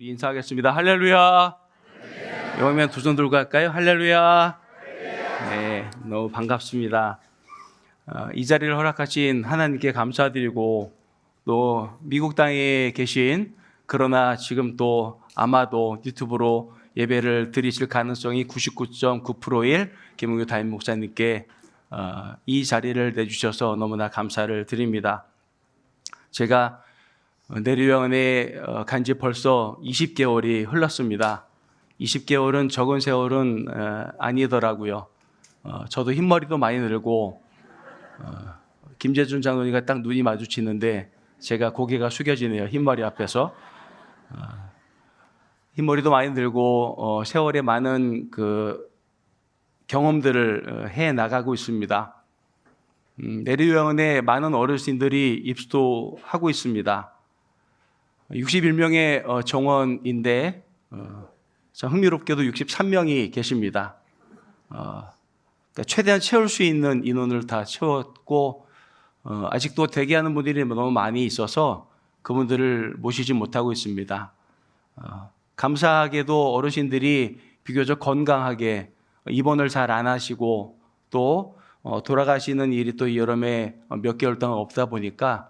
우리 인사하겠습니다. 할렐루야. 여기면 두 손 들고 할까요? 할렐루야. 네, 너무 반갑습니다. 이 자리를 허락하신 하나님께 감사드리고 또 미국 땅에 계신 그러나 지금 또 아마도 유튜브로 예배를 드리실 가능성이 99.9%일 김은규 담임 목사님께 이 자리를 내주셔서 너무나 감사를 드립니다. 제가 내리병원에 간 지 벌써 20개월이 흘렀습니다. 20개월은 적은 세월은 아니더라고요. 저도 흰머리도 많이 늘고 김재준 장로님과 딱 눈이 마주치는데 제가 고개가 숙여지네요. 흰머리 앞에서. 흰머리도 많이 늘고 세월에 많은 그 경험들을 해 나가고 있습니다. 내리병원에 많은 어르신들이 입소하고 있습니다. 61명의 정원인데 흥미롭게도 63명이 계십니다. 그러니까 최대한 채울 수 있는 인원을 다 채웠고 아직도 대기하는 분들이 너무 많이 있어서 그분들을 모시지 못하고 있습니다. 감사하게도 어르신들이 비교적 건강하게 입원을 잘 안 하시고 또 돌아가시는 일이 또 여름에 몇 개월 동안 없다 보니까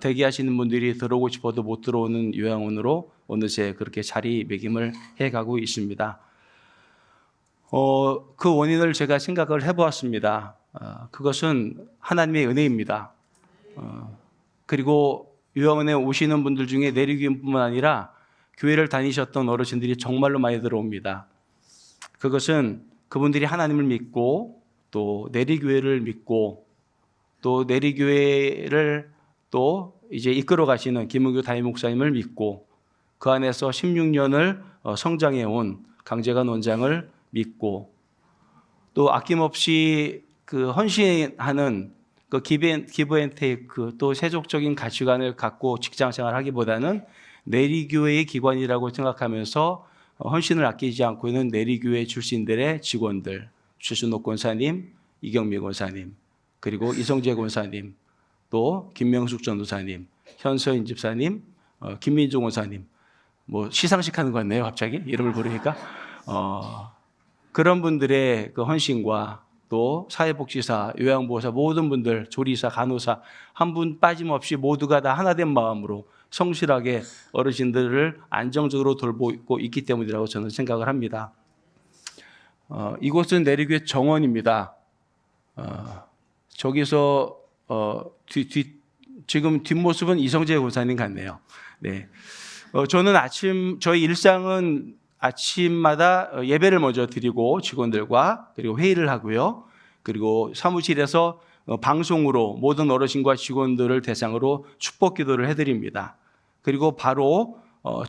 대기하시는 분들이 들어오고 싶어도 못 들어오는 요양원으로 어느새 그렇게 자리매김을 해가고 있습니다. 그 원인을 제가 생각을 해보았습니다. 그것은 하나님의 은혜입니다. 그리고 요양원에 오시는 분들 중에 내리교인뿐만 아니라 교회를 다니셨던 어르신들이 정말로 많이 들어옵니다. 그것은 그분들이 하나님을 믿고 또 내리교회를 믿고 또 내리교회를 또 이제 이끌어 가시는 김은규 담임 목사님을 믿고 그 안에서 16년을 성장해 온 강재관 원장을 믿고 또 아낌없이 그 헌신하는 그 기브 앤 테이크 또 세속적인 가치관을 갖고 직장 생활하기보다는 내리교회의 기관이라고 생각하면서 헌신을 아끼지 않고 있는 내리교회 출신들의 직원들 최순옥 권사님, 이경미 권사님 그리고 이성재 권사님 또 김명숙 전도사님, 현서인 집사님, 김민종 원사님, 뭐 시상식 하는 것 같네요. 갑자기 이름을 부르니까 그런 분들의 그 헌신과 또 사회복지사, 요양보호사 모든 분들, 조리사, 간호사 한 분 빠짐없이 모두가 다 하나된 마음으로 성실하게 어르신들을 안정적으로 돌보고 있기 때문이라고 저는 생각을 합니다. 이곳은 내리교회 정원입니다. 저기서 지금 뒷모습은 이성재 권사님 같네요. 네. 저는 저희 일상은 아침마다 예배를 먼저 드리고 직원들과 그리고 회의를 하고요. 그리고 사무실에서 방송으로 모든 어르신과 직원들을 대상으로 축복 기도를 해드립니다. 그리고 바로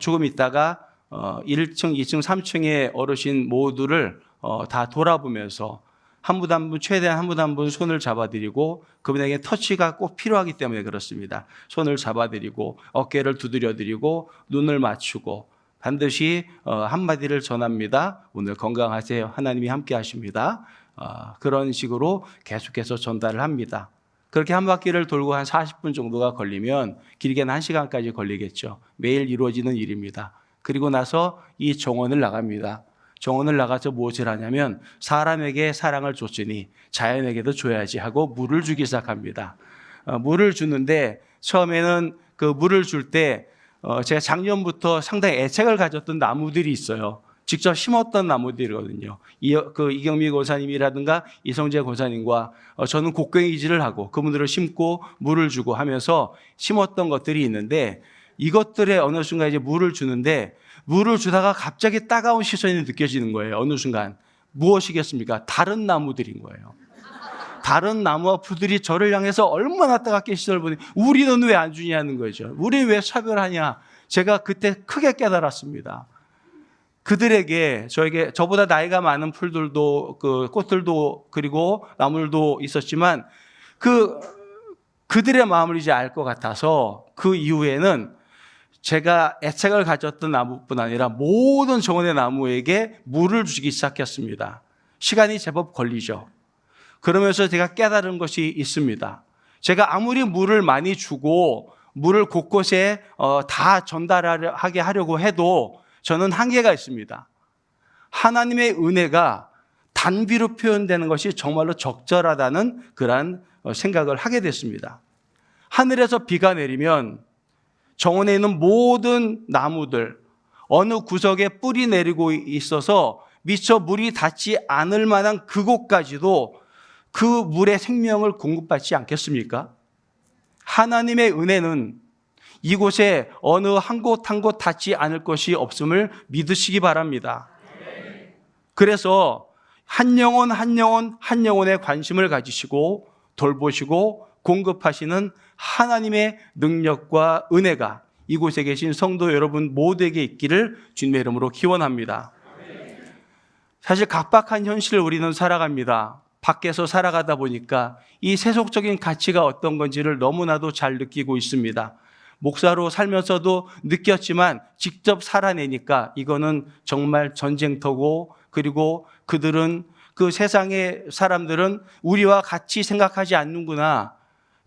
조금 있다가 1층, 2층, 3층의 어르신 모두를 다 돌아보면서 한 분 한 분 최대한 한 분 한 분 손을 잡아드리고 그분에게 터치가 꼭 필요하기 때문에 그렇습니다. 손을 잡아드리고 어깨를 두드려드리고 눈을 맞추고 반드시 한마디를 전합니다. 오늘 건강하세요. 하나님이 함께 하십니다. 그런 식으로 계속해서 전달을 합니다. 그렇게 한 바퀴를 돌고 한 40분 정도가 걸리면 길게는 1시간까지 걸리겠죠. 매일 이루어지는 일입니다. 그리고 나서 이 정원을 나갑니다. 정원을 나가서 무엇을 하냐면 사람에게 사랑을 줬으니 자연에게도 줘야지 하고 물을 주기 시작합니다. 물을 주는데 처음에는 그 물을 줄 때 제가 작년부터 상당히 애착을 가졌던 나무들이 있어요. 직접 심었던 나무들이거든요. 이경미 권사님이라든가 이성재 권사님과 저는 곡괭이질을 하고 그분들을 심고 물을 주고 하면서 심었던 것들이 있는데 이것들에 어느 순간 이제 물을 주는데 물을 주다가 갑자기 따가운 시선이 느껴지는 거예요. 어느 순간. 무엇이겠습니까? 다른 나무들인 거예요. 다른 나무와 풀들이 저를 향해서 얼마나 따갑게 시선을 보니 우리는 왜 안 주냐는 거죠. 우리는 왜 차별하냐. 제가 그때 크게 깨달았습니다. 그들에게 저보다 나이가 많은 풀들도 그 꽃들도 그리고 나무들도 있었지만 그들의 마음을 이제 알 것 같아서 그 이후에는 제가 애착을 가졌던 나무뿐 아니라 모든 정원의 나무에게 물을 주기 시작했습니다. 시간이 제법 걸리죠. 그러면서 제가 깨달은 것이 있습니다. 제가 아무리 물을 많이 주고 물을 곳곳에 다 전달하게 하려고 해도 저는 한계가 있습니다. 하나님의 은혜가 단비로 표현되는 것이 정말로 적절하다는 그러한 생각을 하게 됐습니다. 하늘에서 비가 내리면 정원에 있는 모든 나무들, 어느 구석에 뿌리 내리고 있어서 미처 물이 닿지 않을 만한 그곳까지도 그 물의 생명을 공급받지 않겠습니까? 하나님의 은혜는 이곳에 어느 한 곳 한 곳 닿지 않을 것이 없음을 믿으시기 바랍니다. 그래서 한 영혼 한 영혼 한 영혼에 관심을 가지시고 돌보시고 공급하시는 하나님의 능력과 은혜가 이곳에 계신 성도 여러분 모두에게 있기를 주님의 이름으로 기원합니다. 사실 각박한 현실을 우리는 살아갑니다. 밖에서 살아가다 보니까 이 세속적인 가치가 어떤 건지를 너무나도 잘 느끼고 있습니다. 목사로 살면서도 느꼈지만 직접 살아내니까 이거는 정말 전쟁터고, 그리고 그들은, 그 세상의 사람들은 우리와 같이 생각하지 않는구나,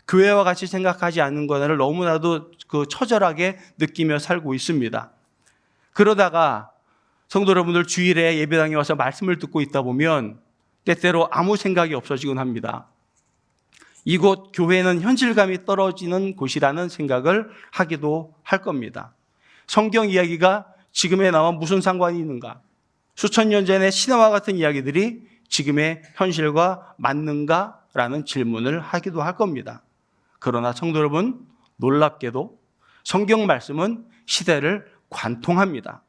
교회와 같이 생각하지 않는구나를 너무나도 처절하게 느끼며 살고 있습니다. 그러다가 성도 여러분들 주일에 예배당에 와서 말씀을 듣고 있다 보면 때때로 아무 생각이 없어지곤 합니다. 이곳 교회는 현실감이 떨어지는 곳이라는 생각을 하기도 할 겁니다. 성경 이야기가 지금의 나와 무슨 상관이 있는가? 수천 년 전의 신화와 같은 이야기들이 지금의 현실과 맞는가라는 질문을 하기도 할 겁니다. 그러나 성도 여러분, 놀랍게도 성경 말씀은 시대를 관통합니다.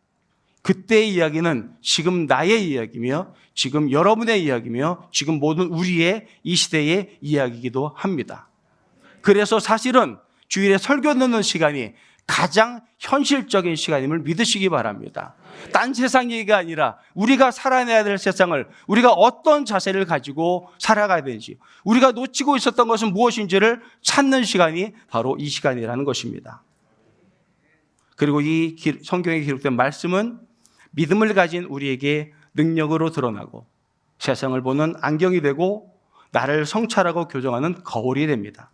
그때의 이야기는 지금 나의 이야기며 지금 여러분의 이야기며 지금 모든 우리의 이 시대의 이야기이기도 합니다. 그래서 사실은 주일에 설교 듣는 시간이 가장 현실적인 시간임을 믿으시기 바랍니다. 딴 세상 얘기가 아니라 우리가 살아내야 될 세상을, 우리가 어떤 자세를 가지고 살아가야 되는지, 우리가 놓치고 있었던 것은 무엇인지를 찾는 시간이 바로 이 시간이라는 것입니다. 그리고 이 성경에 기록된 말씀은 믿음을 가진 우리에게 능력으로 드러나고 세상을 보는 안경이 되고 나를 성찰하고 교정하는 거울이 됩니다.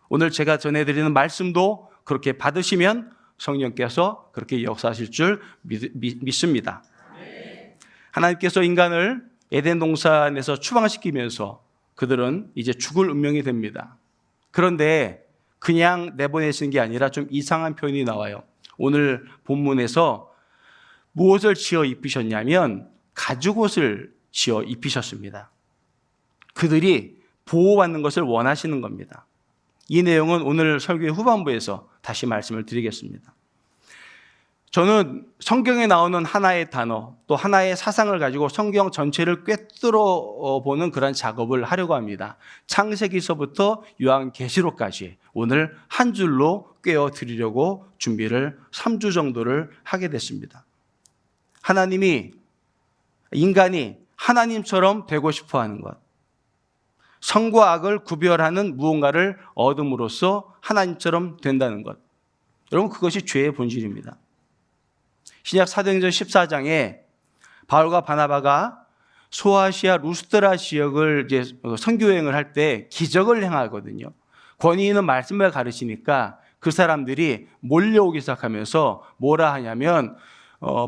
오늘 제가 전해드리는 말씀도 그렇게 받으시면 성령께서 그렇게 역사하실 줄 믿습니다. 하나님께서 인간을 에덴 동산에서 추방시키면서 그들은 이제 죽을 운명이 됩니다. 그런데 그냥 내보내시는 게 아니라 좀 이상한 표현이 나와요. 오늘 본문에서 무엇을 지어 입히셨냐면 가죽옷을 지어 입히셨습니다. 그들이 보호받는 것을 원하시는 겁니다. 이 내용은 오늘 설교의 후반부에서 다시 말씀을 드리겠습니다. 저는 성경에 나오는 하나의 단어, 또 하나의 사상을 가지고 성경 전체를 꿰뚫어 보는 그런 작업을 하려고 합니다. 창세기서부터 요한계시록까지 오늘 한 줄로 꿰어 드리려고 준비를 3주 정도를 하게 됐습니다. 하나님이, 인간이 하나님처럼 되고 싶어 하는 것, 선과 악을 구별하는 무언가를 얻음으로써 하나님처럼 된다는 것, 여러분 그것이 죄의 본질입니다. 신약 사도행전 14장에 바울과 바나바가 소아시아 루스드라 지역을 이제 선교여행을 할 때 기적을 행하거든요. 권위 있는 말씀을 가르치니까 그 사람들이 몰려오기 시작하면서 뭐라 하냐면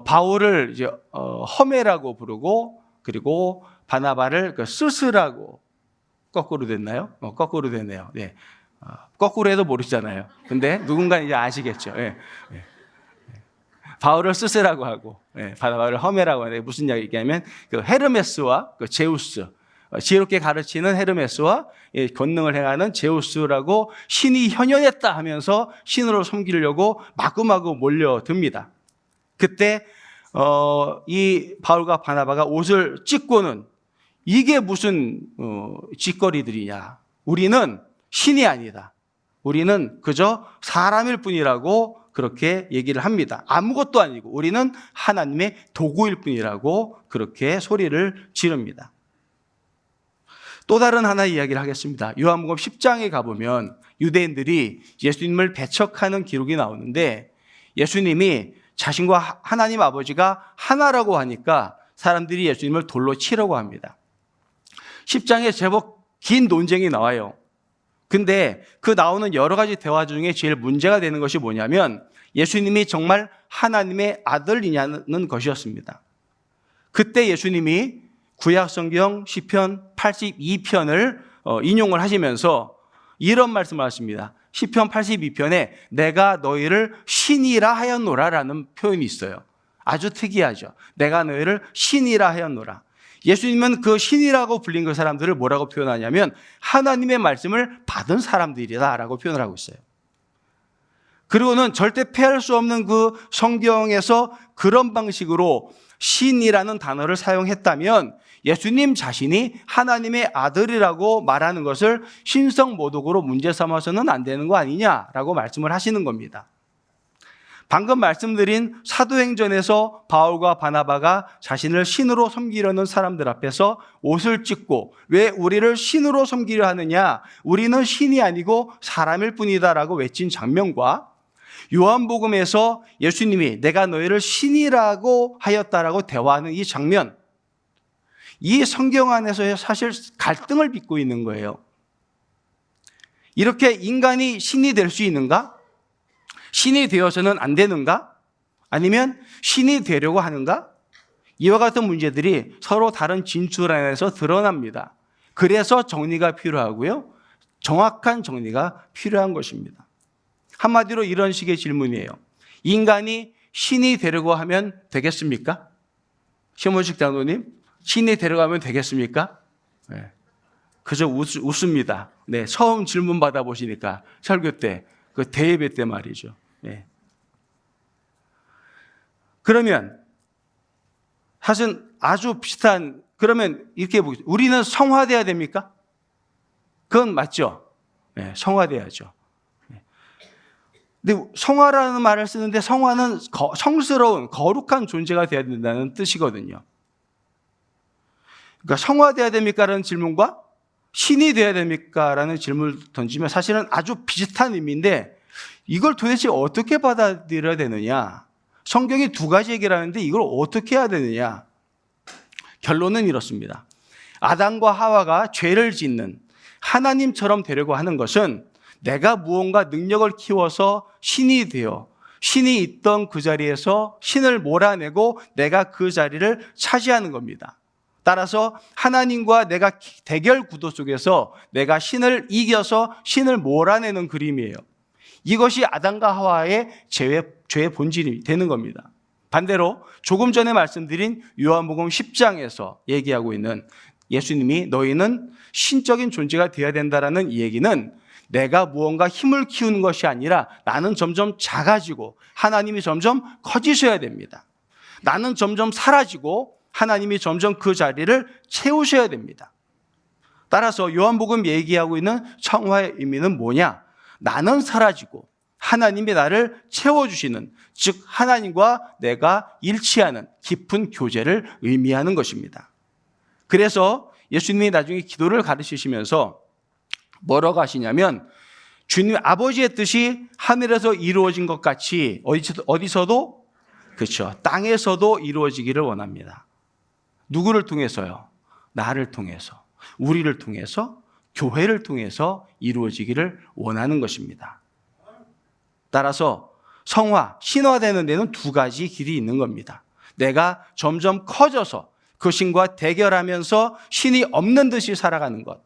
바울을 이제 허메라고 부르고, 그리고 바나바를 스스라고, 거꾸로 됐나요? 거꾸로 됐네요. 네. 거꾸로 해도 모르시잖아요. 근데 누군가 이제 아시겠죠. 네. 네. 바울을 스스라고 하고, 네. 바나바를 허메라고 하는데 무슨 얘기냐면 그 헤르메스와 그 제우스, 지혜롭게 가르치는 헤르메스와 권능을 행하는 제우스라고 신이 현현했다 하면서 신으로 섬기려고 마구마구 몰려듭니다. 그때 이 바울과 바나바가 옷을 찢고는 이게 무슨 짓거리들이냐, 우리는 신이 아니다, 우리는 그저 사람일 뿐이라고 그렇게 얘기를 합니다. 아무것도 아니고 우리는 하나님의 도구일 뿐이라고 그렇게 소리를 지릅니다. 또 다른 하나의 이야기를 하겠습니다. 요한복음 10장에 가보면 유대인들이 예수님을 배척하는 기록이 나오는데, 예수님이 자신과 하나님 아버지가 하나라고 하니까 사람들이 예수님을 돌로 치려고 합니다. 10장에 제법 긴 논쟁이 나와요. 근데 그 나오는 여러 가지 대화 중에 제일 문제가 되는 것이 뭐냐면 예수님이 정말 하나님의 아들이냐는 것이었습니다. 그때 예수님이 구약성경 시편 82편을 인용을 하시면서 이런 말씀을 하십니다. 시편 82편에 내가 너희를 신이라 하였노라라는 표현이 있어요. 아주 특이하죠. 내가 너희를 신이라 하였노라. 예수님은 그 신이라고 불린 그 사람들을 뭐라고 표현하냐면 하나님의 말씀을 받은 사람들이다라고 표현을 하고 있어요. 그리고는 절대 피할 수 없는 그 성경에서 그런 방식으로 신이라는 단어를 사용했다면 예수님 자신이 하나님의 아들이라고 말하는 것을 신성모독으로 문제 삼아서는 안 되는 거 아니냐라고 말씀을 하시는 겁니다. 방금 말씀드린 사도행전에서 바울과 바나바가 자신을 신으로 섬기려는 사람들 앞에서 옷을 찢고 왜 우리를 신으로 섬기려 하느냐, 우리는 신이 아니고 사람일 뿐이다라고 외친 장면과 요한복음에서 예수님이 내가 너희를 신이라고 하였다라고 대화하는 이 장면, 이 성경 안에서 사실 갈등을 빚고 있는 거예요. 이렇게 인간이 신이 될 수 있는가? 신이 되어서는 안 되는가? 아니면 신이 되려고 하는가? 이와 같은 문제들이 서로 다른 진출 안에서 드러납니다. 그래서 정리가 필요하고요. 정확한 정리가 필요한 것입니다. 한마디로 이런 식의 질문이에요. 인간이 신이 되려고 하면 되겠습니까? 심원식 장로님, 신이 되려고 하면 되겠습니까? 네. 그저 웃습니다. 네, 처음 질문 받아보시니까 설교 때, 그 대예배 때 말이죠. 네. 그러면 사실 아주 비슷한, 그러면 이렇게 보겠습니다. 우리는 성화돼야 됩니까? 그건 맞죠. 네, 성화돼야죠. 근데 성화라는 말을 쓰는데 성화는 성스러운 거룩한 존재가 되어야 된다는 뜻이거든요. 그러니까 성화돼야 됩니까? 라는 질문과 신이 되어야 됩니까? 라는 질문을 던지면 사실은 아주 비슷한 의미인데 이걸 도대체 어떻게 받아들여야 되느냐? 성경이 두 가지 얘기를 하는데 이걸 어떻게 해야 되느냐? 결론은 이렇습니다. 아담과 하와가 죄를 짓는 하나님처럼 되려고 하는 것은 내가 무언가 능력을 키워서 신이 되어 신이 있던 그 자리에서 신을 몰아내고 내가 그 자리를 차지하는 겁니다. 따라서 하나님과 내가 대결 구도 속에서 내가 신을 이겨서 신을 몰아내는 그림이에요. 이것이 아담과 하와의 죄의 본질이 되는 겁니다. 반대로 조금 전에 말씀드린 요한복음 10장에서 얘기하고 있는 예수님이 너희는 신적인 존재가 되어야 된다라는 이 얘기는 내가 무언가 힘을 키우는 것이 아니라 나는 점점 작아지고 하나님이 점점 커지셔야 됩니다. 나는 점점 사라지고 하나님이 점점 그 자리를 채우셔야 됩니다. 따라서 요한복음 얘기하고 있는 성화의 의미는 뭐냐? 나는 사라지고 하나님이 나를 채워주시는, 즉 하나님과 내가 일치하는 깊은 교제를 의미하는 것입니다. 그래서 예수님이 나중에 기도를 가르치시면서 뭐라고 하시냐면 주님 아버지의 뜻이 하늘에서 이루어진 것 같이 어디서도 그렇죠. 땅에서도 이루어지기를 원합니다. 누구를 통해서요? 나를 통해서, 우리를 통해서, 교회를 통해서 이루어지기를 원하는 것입니다. 따라서 성화, 신화되는 데는 두 가지 길이 있는 겁니다. 내가 점점 커져서 그 신과 대결하면서 신이 없는 듯이 살아가는 것.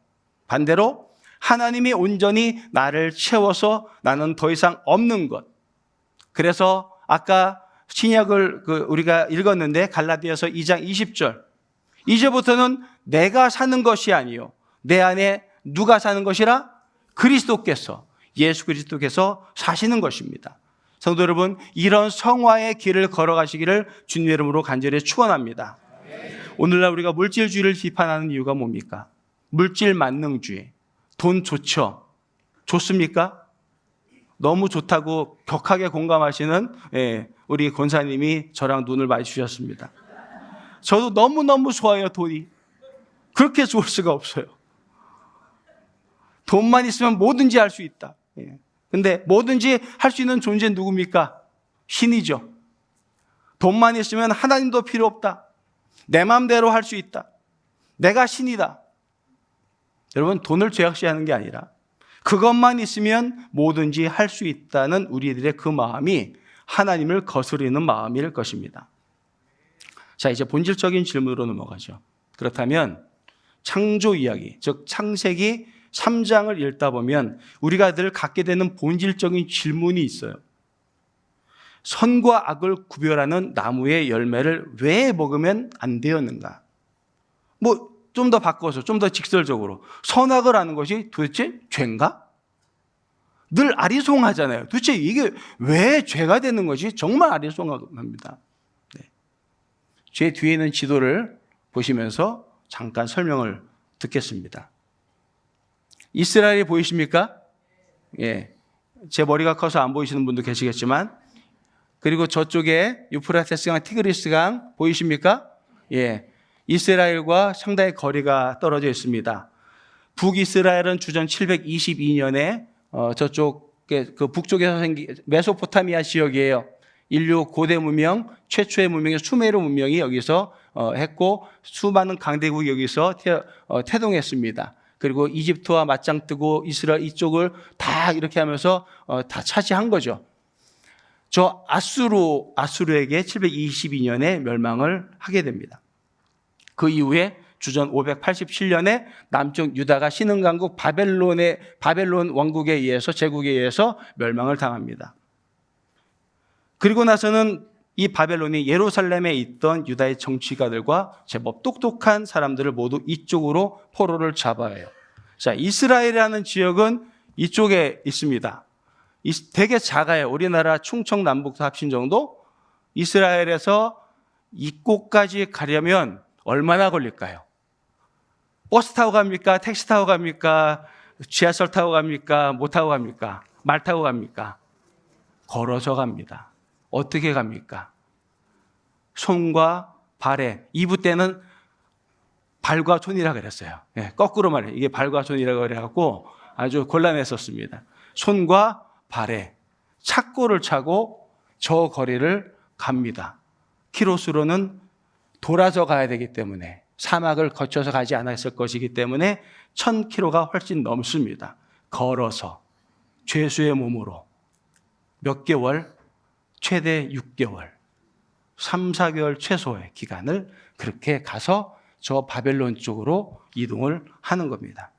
반대로 하나님이 온전히 나를 채워서 나는 더 이상 없는 것. 그래서 아까 신약을 우리가 읽었는데 갈라디아서 2장 20절. 이제부터는 내가 사는 것이 아니요 내 안에 누가 사는 것이라? 그리스도께서, 예수 그리스도께서 사시는 것입니다. 성도 여러분, 이런 성화의 길을 걸어가시기를 주님의 이름으로 간절히 축원합니다. 오늘날 우리가 물질주의를 비판하는 이유가 뭡니까? 물질 만능주의. 돈 좋죠? 좋습니까? 너무 좋다고 격하게 공감하시는 우리 권사님이 저랑 눈을 마주치셨습니다. 저도 너무너무 좋아요, 돈이. 그렇게 좋을 수가 없어요. 돈만 있으면 뭐든지 할 수 있다. 근데 뭐든지 할 수 있는 존재는 누굽니까? 신이죠. 돈만 있으면 하나님도 필요 없다. 내 마음대로 할 수 있다. 내가 신이다. 여러분, 돈을 죄악시하는 게 아니라 그것만 있으면 뭐든지 할 수 있다는 우리들의 그 마음이 하나님을 거스르는 마음일 것입니다. 자, 이제 본질적인 질문으로 넘어가죠. 그렇다면 창조 이야기, 즉 창세기 3장을 읽다 보면 우리가 늘 갖게 되는 본질적인 질문이 있어요. 선과 악을 구별하는 나무의 열매를 왜 먹으면 안 되었는가? 좀 더 바꿔서, 좀 더 직설적으로 선악을 아는 것이 도대체 죄인가? 늘 아리송하잖아요. 도대체 이게 왜 죄가 되는 것이 정말 아리송합니다. 네. 제 뒤에 있는 지도를 보시면서 잠깐 설명을 듣겠습니다. 이스라엘이 보이십니까? 예. 제 머리가 커서 안 보이시는 분도 계시겠지만, 그리고 저쪽에 유프라테스강, 티그리스강 보이십니까? 예. 이스라엘과 상당히 거리가 떨어져 있습니다. 북이스라엘은 주전 722년에 저쪽에 그 북쪽에서 생긴 메소포타미아 지역이에요. 인류 고대 문명, 최초의 문명이 수메르 문명이 여기서 했고 수많은 강대국이 여기서 태동했습니다. 그리고 이집트와 맞짱 뜨고 이스라엘 이쪽을 다 이렇게 하면서 다 차지한 거죠. 저 아수르에게 722년에 멸망을 하게 됩니다. 그 이후에 주전 587년에 남쪽 유다가 신흥강국 바벨론 왕국에 의해서 제국에 의해서 멸망을 당합니다. 그리고 나서는 이 바벨론이 예루살렘에 있던 유다의 정치가들과 제법 똑똑한 사람들을 모두 이쪽으로 포로를 잡아요. 자, 이스라엘이라는 지역은 이쪽에 있습니다. 되게 작아요. 우리나라 충청 남북도 합친 정도? 이스라엘에서 이곳까지 가려면 얼마나 걸릴까요? 버스 타고 갑니까? 택시 타고 갑니까? 지하철 타고 갑니까? 뭐 타고 갑니까? 말 타고 갑니까? 걸어서 갑니다. 어떻게 갑니까? 손과 발에, 이부 때는 발과 손이라 그랬어요. 네, 거꾸로 말해요. 이게 발과 손이라고 그래갖고 아주 곤란했었습니다. 손과 발에 착고를 차고 저 거리를 갑니다. 키로수로는 돌아서 가야 되기 때문에 사막을 거쳐서 가지 않았을 것이기 때문에 1000km가 훨씬 넘습니다. 걸어서 죄수의 몸으로 몇 개월, 최대 6개월, 3, 4개월 최소의 기간을 그렇게 가서 저 바벨론 쪽으로 이동을 하는 겁니다.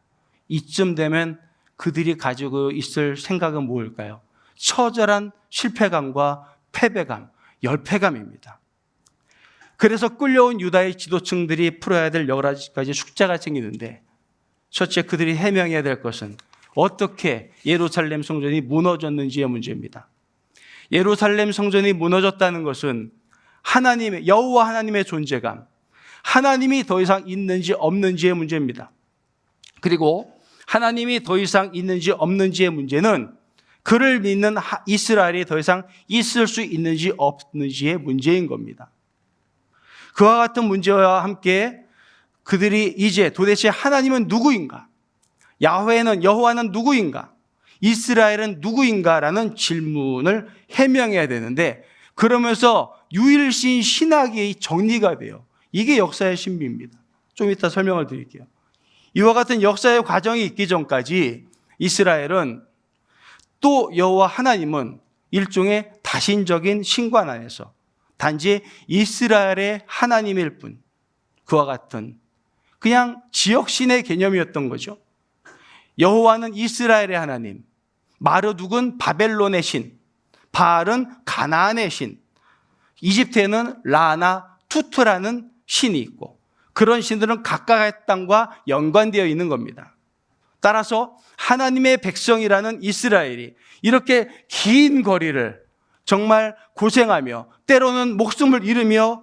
이쯤 되면 그들이 가지고 있을 생각은 무엇일까요? 처절한 실패감과 패배감, 열패감입니다. 그래서 끌려온 유다의 지도층들이 풀어야 될 여러 가지 숙제가 생기는데, 첫째, 그들이 해명해야 될 것은 어떻게 예루살렘 성전이 무너졌는지의 문제입니다. 예루살렘 성전이 무너졌다는 것은 여호와 하나님의 존재감, 하나님이 더 이상 있는지 없는지의 문제입니다. 그리고 하나님이 더 이상 있는지 없는지의 문제는 그를 믿는 이스라엘이 더 이상 있을 수 있는지 없는지의 문제인 겁니다. 그와 같은 문제와 함께 그들이 이제 도대체 하나님은 누구인가? 여호와는 누구인가? 이스라엘은 누구인가라는 질문을 해명해야 되는데, 그러면서 유일신 신학이 정리가 돼요. 이게 역사의 신비입니다. 좀 이따 설명을 드릴게요. 이와 같은 역사의 과정이 있기 전까지 이스라엘은 또 여호와 하나님은 일종의 다신적인 신관 안에서 단지 이스라엘의 하나님일 뿐, 그와 같은 그냥 지역신의 개념이었던 거죠. 여호와는 이스라엘의 하나님, 마르둑은 바벨론의 신, 바알은 가나안의 신, 이집트에는 라나, 투트라는 신이 있고, 그런 신들은 각각의 땅과 연관되어 있는 겁니다. 따라서 하나님의 백성이라는 이스라엘이 이렇게 긴 거리를 정말 고생하며 때로는 목숨을 잃으며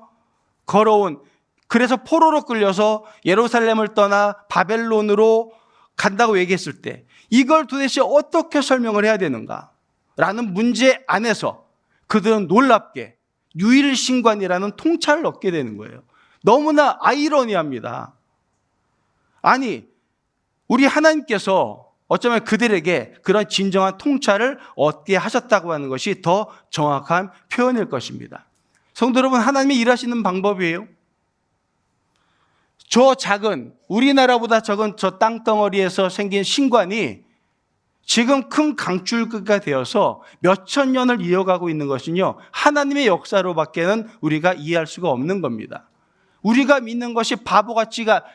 걸어온, 그래서 포로로 끌려서 예루살렘을 떠나 바벨론으로 간다고 얘기했을 때 이걸 도대체 어떻게 설명을 해야 되는가 라는 문제 안에서 그들은 놀랍게 유일신관이라는 통찰을 얻게 되는 거예요. 너무나 아이러니합니다. 아니, 우리 하나님께서 어쩌면 그들에게 그런 진정한 통찰을 얻게 하셨다고 하는 것이 더 정확한 표현일 것입니다. 성도 여러분, 하나님이 일하시는 방법이에요. 저 작은, 우리나라보다 적은 저 땅덩어리에서 생긴 신관이 지금 큰 강줄기가 되어서 몇천 년을 이어가고 있는 것은요, 하나님의 역사로밖에는 우리가 이해할 수가 없는 겁니다. 우리가 믿는 것이 바보 같지가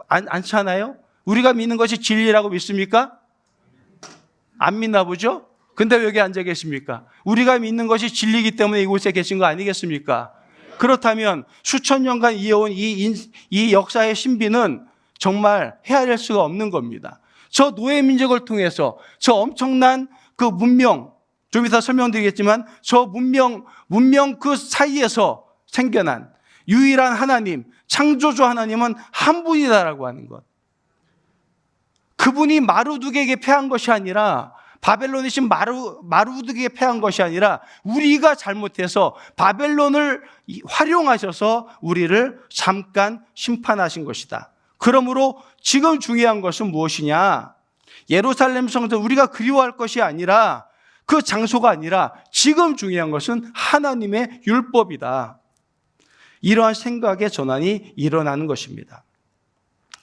않잖아요? 우리가 믿는 것이 진리라고 믿습니까? 안 믿나 보죠? 근데 왜 여기 앉아 계십니까? 우리가 믿는 것이 진리이기 때문에 이곳에 계신 거 아니겠습니까? 그렇다면 수천 년간 이어온 이 역사의 신비는 정말 헤아릴 수가 없는 겁니다. 저 노예 민족을 통해서 저 엄청난 그 문명, 좀 이따 설명드리겠지만 저 문명 그 사이에서 생겨난 유일한 하나님, 창조주 하나님은 한 분이다라고 하는 것. 그분이 마루두개에게 패한 것이 아니라, 바벨론의 신 마루두개에게 패한 것이 아니라 우리가 잘못해서 바벨론을 활용하셔서 우리를 잠깐 심판하신 것이다. 그러므로 지금 중요한 것은 무엇이냐? 예루살렘 성전, 우리가 그리워할 것이 아니라, 그 장소가 아니라 지금 중요한 것은 하나님의 율법이다. 이러한 생각의 전환이 일어나는 것입니다.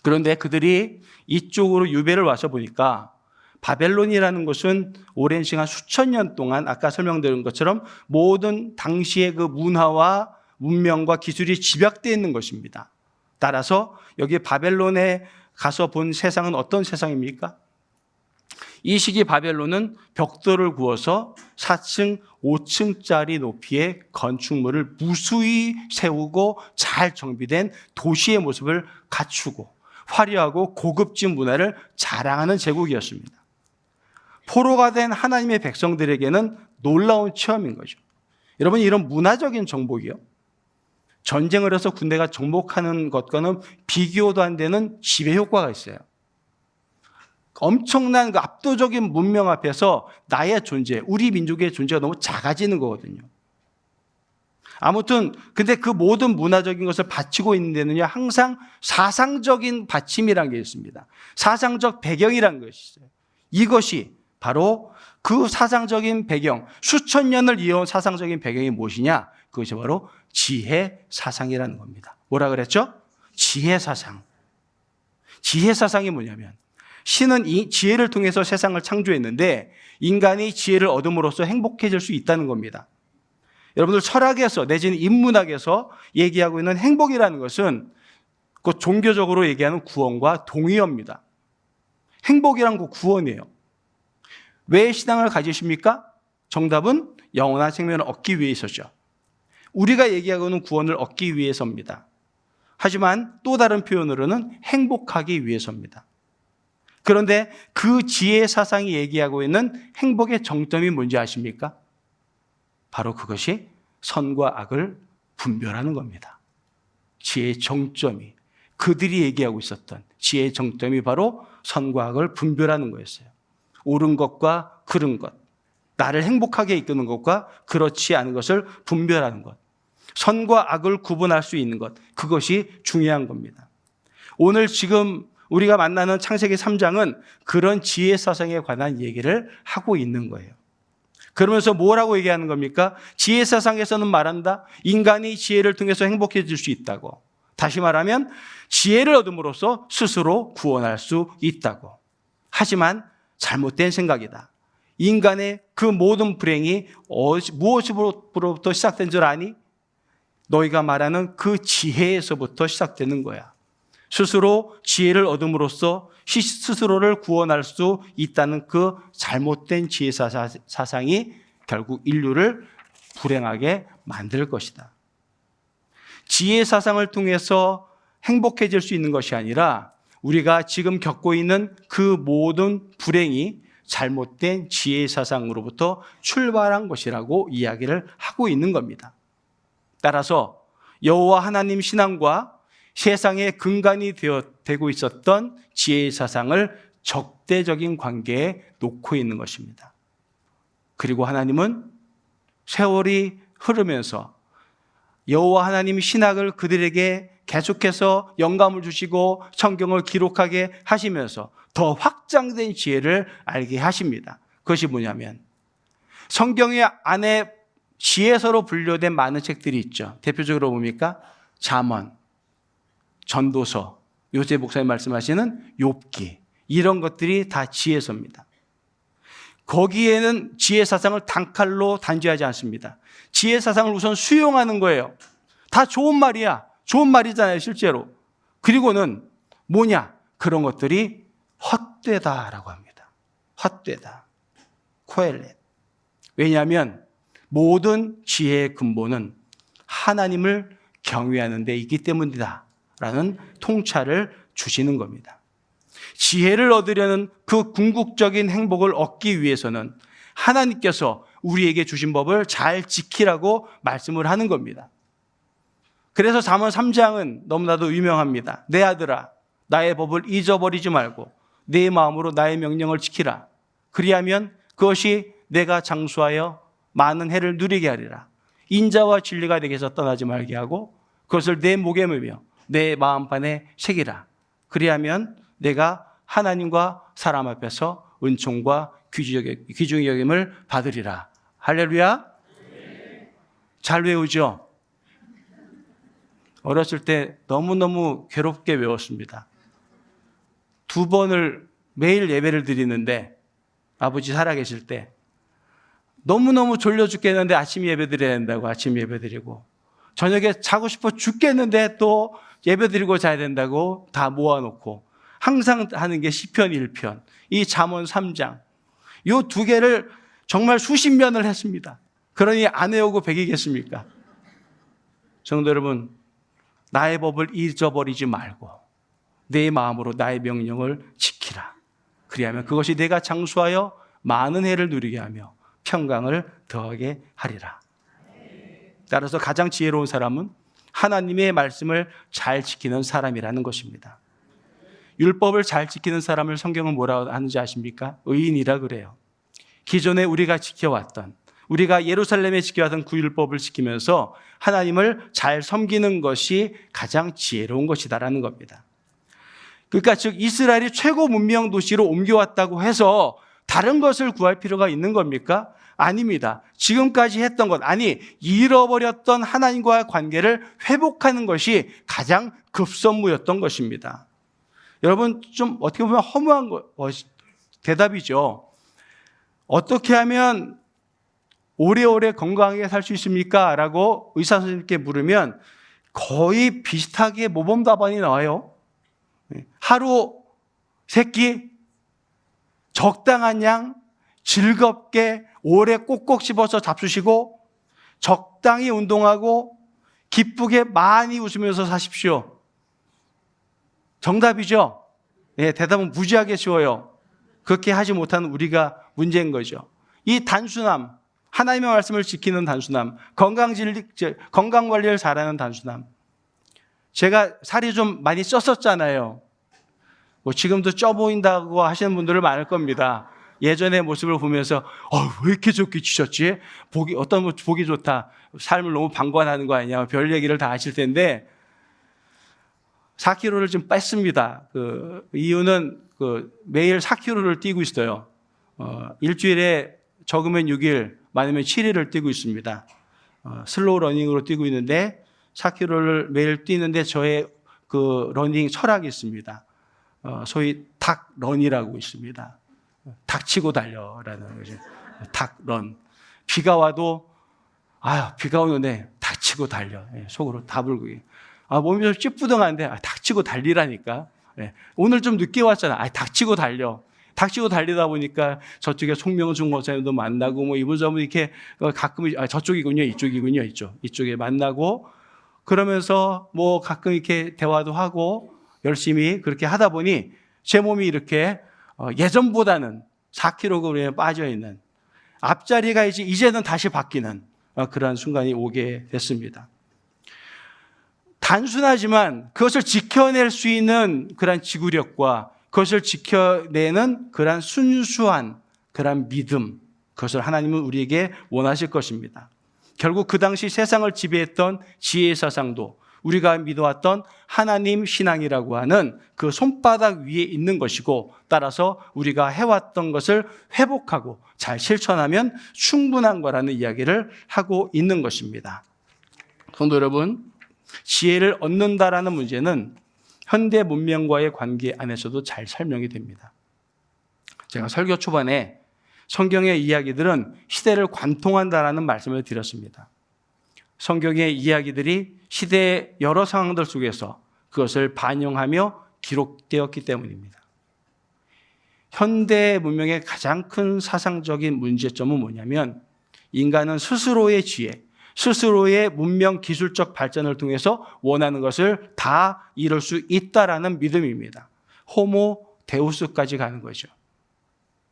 그런데 그들이 이쪽으로 유배를 와서 보니까 바벨론이라는 곳은 오랜 시간 수천 년 동안 아까 설명드린 것처럼 모든 당시의 그 문화와 문명과 기술이 집약되어 있는 것입니다. 따라서 여기 바벨론에 가서 본 세상은 어떤 세상입니까? 이 시기 바벨론은 벽돌을 구워서 4층, 5층짜리 높이의 건축물을 무수히 세우고 잘 정비된 도시의 모습을 갖추고 화려하고 고급진 문화를 자랑하는 제국이었습니다. 포로가 된 하나님의 백성들에게는 놀라운 체험인 거죠. 여러분, 이런 문화적인 정복이요, 전쟁을 해서 군대가 정복하는 것과는 비교도 안 되는 지배 효과가 있어요. 엄청난 그 압도적인 문명 앞에서 나의 존재, 우리 민족의 존재가 너무 작아지는 거거든요. 아무튼 근데 그 모든 문화적인 것을 바치고 있는 데는요, 항상 사상적인 받침이라는 게 있습니다. 사상적 배경이라는 것이 있어요. 이것이 바로 그 사상적인 배경, 수천 년을 이어온 사상적인 배경이 무엇이냐? 그것이 바로 지혜 사상이라는 겁니다. 뭐라 그랬죠? 지혜 사상. 지혜 사상이 뭐냐면, 신은 이 지혜를 통해서 세상을 창조했는데 인간이 지혜를 얻음으로써 행복해질 수 있다는 겁니다. 여러분들 철학에서 내지는 인문학에서 얘기하고 있는 행복이라는 것은 그 종교적으로 얘기하는 구원과 동의어입니다. 행복이란 그 구원이에요. 왜 신앙을 가지십니까? 정답은 영원한 생명을 얻기 위해서죠. 우리가 얘기하고 있는 구원을 얻기 위해서입니다. 하지만 또 다른 표현으로는 행복하기 위해서입니다. 그런데 그 지혜 사상이 얘기하고 있는 행복의 정점이 뭔지 아십니까? 바로 그것이 선과 악을 분별하는 겁니다. 지혜의 정점이, 그들이 얘기하고 있었던 지혜의 정점이 바로 선과 악을 분별하는 거였어요. 옳은 것과 그른 것, 나를 행복하게 이끄는 것과 그렇지 않은 것을 분별하는 것, 선과 악을 구분할 수 있는 것, 그것이 중요한 겁니다. 오늘 지금 우리가 만나는 창세기 3장은 그런 지혜 사상에 관한 얘기를 하고 있는 거예요. 그러면서 뭐라고 얘기하는 겁니까? 지혜 사상에서는 말한다, 인간이 지혜를 통해서 행복해질 수 있다고. 다시 말하면 지혜를 얻음으로써 스스로 구원할 수 있다고. 하지만 잘못된 생각이다. 인간의 그 모든 불행이 무엇으로부터 시작된 줄 아니? 너희가 말하는 그 지혜에서부터 시작되는 거야. 스스로 지혜를 얻음으로써 스스로를 구원할 수 있다는 그 잘못된 지혜 사상이 결국 인류를 불행하게 만들 것이다. 지혜 사상을 통해서 행복해질 수 있는 것이 아니라 우리가 지금 겪고 있는 그 모든 불행이 잘못된 지혜 사상으로부터 출발한 것이라고 이야기를 하고 있는 겁니다. 따라서 여호와 하나님 신앙과 세상의 근간이 되고 있었던 지혜의 사상을 적대적인 관계에 놓고 있는 것입니다. 그리고 하나님은 세월이 흐르면서 여호와 하나님 신학을 그들에게 계속해서 영감을 주시고 성경을 기록하게 하시면서 더 확장된 지혜를 알게 하십니다. 그것이 뭐냐면, 성경의 안에 지혜서로 분류된 많은 책들이 있죠. 대표적으로 뭡니까? 잠언, 전도서, 요셉 목사님 말씀하시는 욥기, 이런 것들이 다 지혜서입니다. 거기에는 지혜사상을 단칼로 단죄하지 않습니다. 지혜사상을 우선 수용하는 거예요. 다 좋은 말이야. 좋은 말이잖아요, 실제로. 그리고는 뭐냐? 그런 것들이 헛되다라고 합니다. 헛되다. 코엘렛. 왜냐하면 모든 지혜의 근본은 하나님을 경외하는 데 있기 때문이다 라는 통찰을 주시는 겁니다. 지혜를 얻으려는 그 궁극적인 행복을 얻기 위해서는 하나님께서 우리에게 주신 법을 잘 지키라고 말씀을 하는 겁니다. 그래서 잠언 3장은 너무나도 유명합니다. 내 아들아, 나의 법을 잊어버리지 말고 내 마음으로 나의 명령을 지키라. 그리하면 그것이 내가 장수하여 많은 해를 누리게 하리라. 인자와 진리가 내게서 떠나지 말게 하고 그것을 내 목에 매며 내 마음판에 새기라. 그리하면 내가 하나님과 사람 앞에서 은총과 귀중히 여김을 받으리라. 할렐루야. 잘 외우죠? 어렸을 때 너무너무 괴롭게 외웠습니다. 2번을 매일 예배를 드리는데 아버지 살아계실 때 너무너무 졸려 죽겠는데 아침 예배 드려야 된다고 아침 예배 드리고, 저녁에 자고 싶어 죽겠는데 또 예배 드리고 자야 된다고 다 모아놓고, 항상 하는 게 시편 1편, 이 잠언 3장, 이 2개를 정말 수십 년을 했습니다. 그러니 안 외우고 백이겠습니까? 성도 여러분, 나의 법을 잊어버리지 말고 내 마음으로 나의 명령을 지키라. 그리하면 그것이 내가 장수하여 많은 해를 누리게 하며 평강을 더하게 하리라. 따라서 가장 지혜로운 사람은 하나님의 말씀을 잘 지키는 사람이라는 것입니다. 율법을 잘 지키는 사람을 성경은 뭐라고 하는지 아십니까? 의인이라 그래요. 기존에 우리가 지켜왔던, 우리가 예루살렘에 지켜왔던 그 율법을 지키면서 하나님을 잘 섬기는 것이 가장 지혜로운 것이다라는 겁니다. 그러니까 즉 이스라엘이 최고 문명 도시로 옮겨왔다고 해서 다른 것을 구할 필요가 있는 겁니까? 아닙니다. 지금까지 했던 것, 아니 잃어버렸던 하나님과의 관계를 회복하는 것이 가장 급선무였던 것입니다. 여러분, 좀 어떻게 보면 허무한 대답이죠. 어떻게 하면 오래오래 건강하게 살 수 있습니까? 라고 의사 선생님께 물으면 거의 비슷하게 모범 답안이 나와요. 하루 3끼, 적당한 양, 즐겁게 오래 꼭꼭 씹어서 잡수시고 적당히 운동하고 기쁘게 많이 웃으면서 사십시오. 정답이죠? 네, 대답은 무지하게 쉬워요. 그렇게 하지 못하는 우리가 문제인 거죠. 이 단순함, 하나님의 말씀을 지키는 단순함, 건강 관리를 잘하는 단순함. 제가 살이 좀 많이 쪘었잖아요. 지금도 쪄 보인다고 하시는 분들은 많을 겁니다. 예전의 모습을 보면서 왜 이렇게 좋게 찌셨지? 어떤 분 보기 좋다, 삶을 너무 방관하는 거 아니냐, 별 얘기를 다 하실 텐데 4kg를 좀 뺐습니다. 이유는 매일 4kg를 뛰고 있어요. 일주일에 적으면 6일, 많으면 7일을 뛰고 있습니다. 슬로우 러닝으로 뛰고 있는데 4km를 매일 뛰는데 저의 그 러닝 철학이 있습니다. 소위 닭런이라고 있습니다. 닥치고 달려라는 거죠. 닭런. 비가 와도 비가 오는데 닥치고 달려. 속으로 다불고. 몸이 좀 찌뿌둥한데 닥치고 달리라니까. 오늘 좀 늦게 왔잖아. 닥치고 달려. 닥치고 달리다 보니까 저쪽에 송명중 목사님도 만나고 이분저분 이렇게 가끔 저쪽이군요, 이쪽이군요, 이쪽에 만나고 그러면서 가끔 이렇게 대화도 하고 열심히 그렇게 하다 보니 제 몸이 이렇게 예전보다는 4kg에 빠져 있는, 앞자리가 이제는 다시 바뀌는 그런 순간이 오게 됐습니다. 단순하지만 그것을 지켜낼 수 있는 그런 지구력과 그것을 지켜내는 그런 순수한 그런 믿음, 그것을 하나님은 우리에게 원하실 것입니다. 결국 그 당시 세상을 지배했던 지혜 사상도 우리가 믿어왔던 하나님 신앙이라고 하는 그 손바닥 위에 있는 것이고, 따라서 우리가 해왔던 것을 회복하고 잘 실천하면 충분한 거라는 이야기를 하고 있는 것입니다. 성도 여러분, 지혜를 얻는다라는 문제는 현대 문명과의 관계 안에서도 잘 설명이 됩니다. 제가 설교 초반에 성경의 이야기들은 시대를 관통한다라는 말씀을 드렸습니다. 성경의 이야기들이 시대의 여러 상황들 속에서 그것을 반영하며 기록되었기 때문입니다. 현대 문명의 가장 큰 사상적인 문제점은 뭐냐면 인간은 스스로의 지혜, 스스로의 문명 기술적 발전을 통해서 원하는 것을 다 이룰 수 있다라는 믿음입니다. 호모 데우스까지 가는 거죠.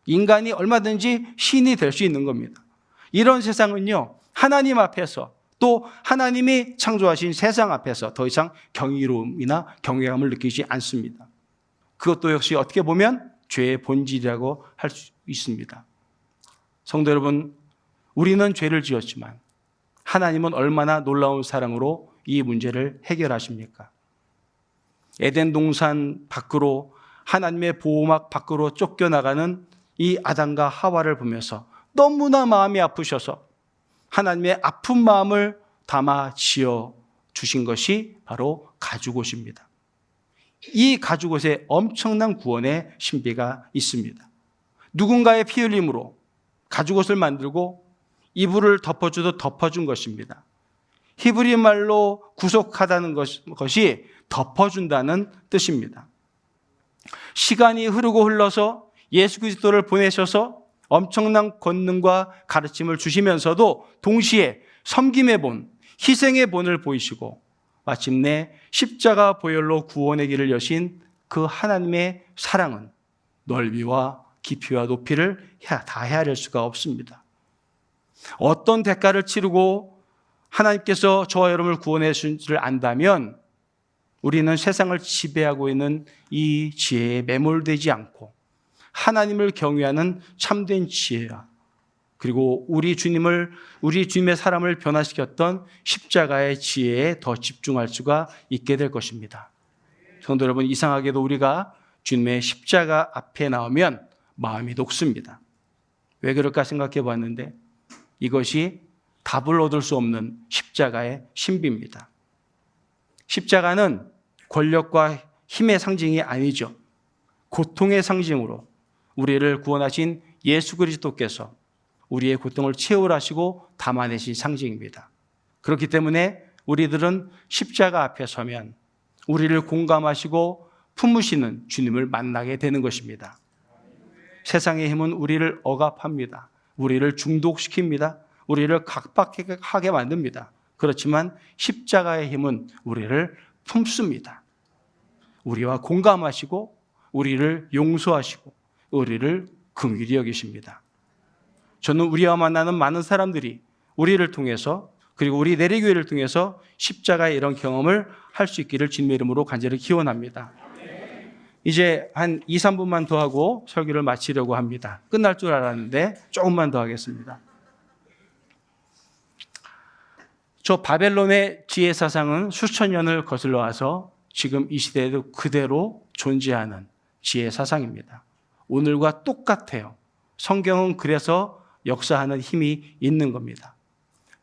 인간이 얼마든지 신이 될 수 있는 겁니다. 이런 세상은요, 하나님 앞에서 또 하나님이 창조하신 세상 앞에서 더 이상 경이로움이나 경외감을 느끼지 않습니다. 그것도 역시 어떻게 보면 죄의 본질이라고 할 수 있습니다. 성도 여러분, 우리는 죄를 지었지만 하나님은 얼마나 놀라운 사랑으로 이 문제를 해결하십니까? 에덴 동산 밖으로 하나님의 보호막 밖으로 쫓겨나가는 이 아담과 하와를 보면서 너무나 마음이 아프셔서 하나님의 아픈 마음을 담아 지어 주신 것이 바로 가죽옷입니다. 이 가죽옷에 엄청난 구원의 신비가 있습니다. 누군가의 피 흘림으로 가죽옷을 만들고 이불을 덮어주도 덮어준 것입니다. 히브리 말로 구속하다는 것이 덮어준다는 뜻입니다. 시간이 흘러서 예수 그리스도를 보내셔서 엄청난 권능과 가르침을 주시면서도 동시에 섬김의 본, 희생의 본을 보이시고 마침내 십자가 보혈로 구원의 길을 여신 그 하나님의 사랑은 넓이와 깊이와 높이를 다 헤아릴 수가 없습니다. 어떤 대가를 치르고 하나님께서 저와 여러분을 구원해 주신 줄 안다면 우리는 세상을 지배하고 있는 이 지혜에 매몰되지 않고 하나님을 경외하는 참된 지혜야, 그리고 우리 주님의 사람을 변화시켰던 십자가의 지혜에 더 집중할 수가 있게 될 것입니다. 성도 여러분, 이상하게도 우리가 주님의 십자가 앞에 나오면 마음이 녹습니다. 왜 그럴까 생각해 봤는데 이것이 답을 얻을 수 없는 십자가의 신비입니다. 십자가는 권력과 힘의 상징이 아니죠. 고통의 상징으로 우리를 구원하신 예수 그리스도께서 우리의 고통을 채울하시고 담아내신 상징입니다. 그렇기 때문에 우리들은 십자가 앞에 서면 우리를 공감하시고 품으시는 주님을 만나게 되는 것입니다. 세상의 힘은 우리를 억압합니다. 우리를 중독시킵니다. 우리를 각박하게 만듭니다. 그렇지만 십자가의 힘은 우리를 품습니다. 우리와 공감하시고 우리를 용서하시고 우리를 긍휼히 여기십니다. 저는 우리와 만나는 많은 사람들이 우리를 통해서, 그리고 우리 내리교회를 통해서 십자가의 이런 경험을 할 수 있기를 주님의 이름으로 간절히 기원합니다. 이제 한 2, 3분만 더 하고 설교를 마치려고 합니다. 끝날 줄 알았는데 조금만 더 하겠습니다. 저 바벨론의 지혜 사상은 수천 년을 거슬러 와서 지금 이 시대에도 그대로 존재하는 지혜 사상입니다. 오늘과 똑같아요. 성경은 그래서 역사하는 힘이 있는 겁니다.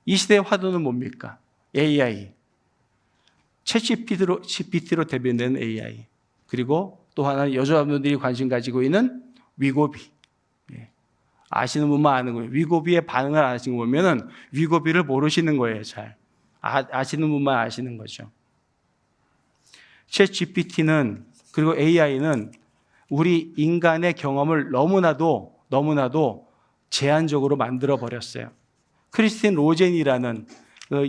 이 시대의 화두는 뭡니까? AI, 챗GPT로 대변되는 AI, 그리고 또 하나는 여자분들이 관심 가지고 있는 위고비. 아시는 분만 아는 거예요. 위고비의 반응을 안 하시는 거 보면은 위고비를 모르시는 거예요. 잘 아시는 분만 아시는 거죠. 챗GPT는, 그리고 AI는 우리 인간의 경험을 너무나도 제한적으로 만들어 버렸어요. 크리스틴 로젠이라는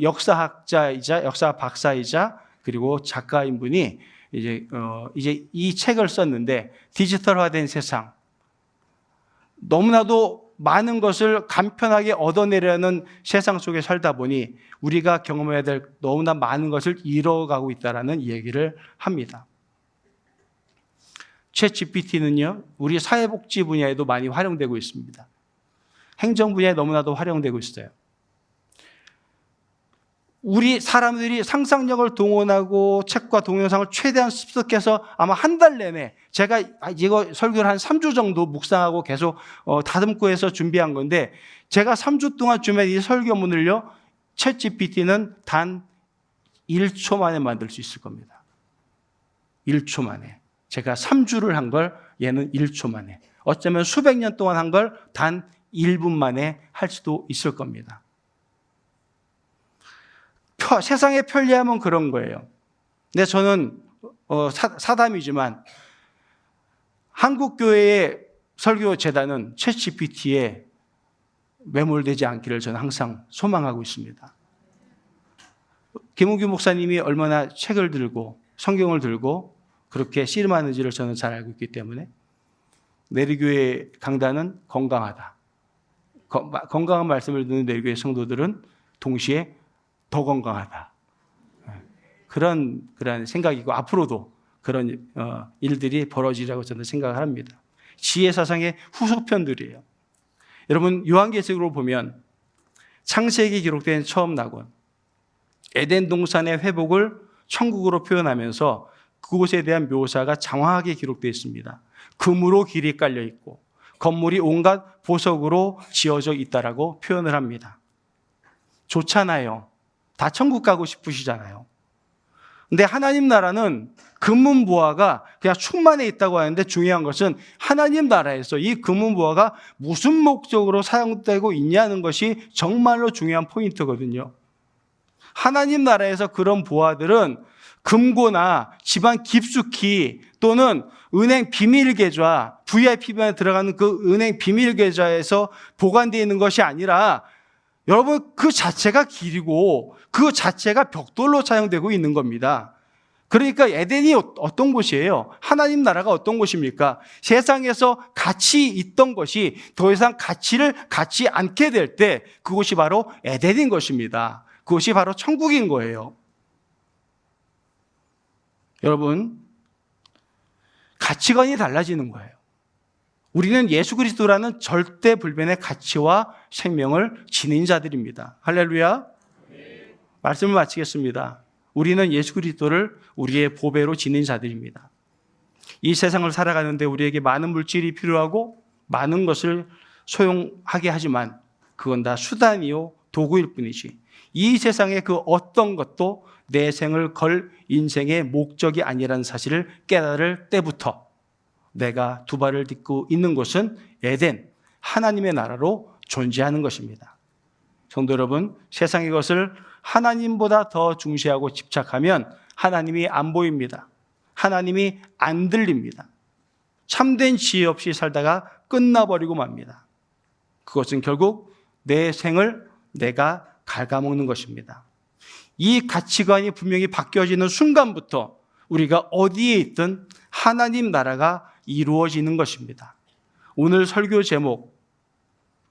역사학자이자 역사 박사이자 그리고 작가인 분이 이제 이 책을 썼는데, 디지털화된 세상, 너무나도 많은 것을 간편하게 얻어내려는 세상 속에 살다 보니 우리가 경험해야 될 너무나 많은 것을 잃어가고 있다는 얘기를 합니다. 챗GPT는요, 우리 사회복지 분야에도 많이 활용되고 있습니다. 행정 분야에 너무나도 활용되고 있어요. 우리 사람들이 상상력을 동원하고 책과 동영상을 최대한 습득해서 아마 한 달 내내, 제가 이거 설교를 한 3주 정도 묵상하고 계속 다듬고 해서 준비한 건데, 제가 3주 동안 준비한 이 설교문을요, 챗GPT는 단 1초 만에 만들 수 있을 겁니다. 1초 만에. 제가 3주를 한 걸 얘는 1초 만에. 어쩌면 수백 년 동안 한 걸 단 1분 만에 할 수도 있을 겁니다. 세상의 편리함은 그런 거예요. 근데 저는 사담이지만 한국교회의 설교재단은 챗GPT에 매몰되지 않기를 저는 항상 소망하고 있습니다. 김은규 목사님이 얼마나 책을 들고 성경을 들고 그렇게 씨름하는지를 저는 잘 알고 있기 때문에 내리교회 강단은 건강하다. 건강한 말씀을 듣는 내리교회 성도들은 동시에 더 건강하다. 그런 생각이고 앞으로도 그런 일들이 벌어지라고 저는 생각을 합니다. 지혜사상의 후속편들이에요. 여러분 요한계시록으로 보면 창세기 기록된 처음 낙원 에덴 동산의 회복을 천국으로 표현하면서 그곳에 대한 묘사가 장황하게 기록되어 있습니다. 금으로 길이 깔려 있고 건물이 온갖 보석으로 지어져 있다라고 표현을 합니다. 좋잖아요. 다 천국 가고 싶으시잖아요. 근데 하나님 나라는 금은보화가 그냥 충만해 있다고 하는데 중요한 것은 하나님 나라에서 이 금은보화가 무슨 목적으로 사용되고 있냐는 것이 정말로 중요한 포인트거든요. 하나님 나라에서 그런 보화들은 금고나 집안 깊숙이 또는 은행 비밀계좌, VIP방에 들어가는 그 은행 비밀계좌에서 보관되어 있는 것이 아니라 여러분 그 자체가 길이고 그 자체가 벽돌로 사용되고 있는 겁니다. 그러니까 에덴이 어떤 곳이에요? 하나님 나라가 어떤 곳입니까? 세상에서 가치 있던 것이 더 이상 가치를 갖지 않게 될 때 그곳이 바로 에덴인 것입니다. 그것이 바로 천국인 거예요. 여러분, 가치관이 달라지는 거예요. 우리는 예수 그리스도라는 절대 불변의 가치와 생명을 지닌 자들입니다. 할렐루야. 말씀을 마치겠습니다. 우리는 예수 그리스도를 우리의 보배로 지닌 자들입니다. 이 세상을 살아가는데 우리에게 많은 물질이 필요하고 많은 것을 소용하게 하지만 그건 다 수단이요 도구일 뿐이지 이 세상의 그 어떤 것도 내 생을 걸 인생의 목적이 아니라는 사실을 깨달을 때부터 내가 두 발을 딛고 있는 곳은 에덴, 하나님의 나라로 존재하는 것입니다. 성도 여러분, 세상의 것을 하나님보다 더 중시하고 집착하면 하나님이 안 보입니다. 하나님이 안 들립니다. 참된 지혜 없이 살다가 끝나버리고 맙니다. 그것은 결국 내 생을 내가 갉아먹는 것입니다. 이 가치관이 분명히 바뀌어지는 순간부터 우리가 어디에 있든 하나님 나라가 이루어지는 것입니다. 오늘 설교 제목,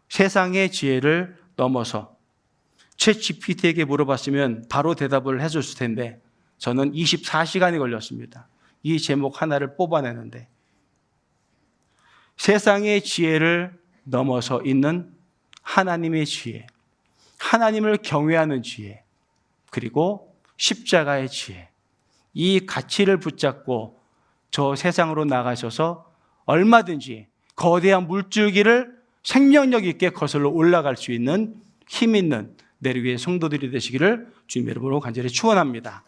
세상의 지혜를 넘어서 챗GPT에게 물어봤으면 바로 대답을 해줬을 텐데 저는 24시간이 걸렸습니다. 이 제목 하나를 뽑아내는데 세상의 지혜를 넘어서 있는 하나님의 지혜, 하나님을 경외하는 지혜, 그리고 십자가의 지혜, 이 가치를 붙잡고 저 세상으로 나가셔서 얼마든지 거대한 물줄기를 생명력 있게 거슬러 올라갈 수 있는 힘 있는 내리교회 성도들이 되시기를 주님의 이름으로 간절히 축원합니다.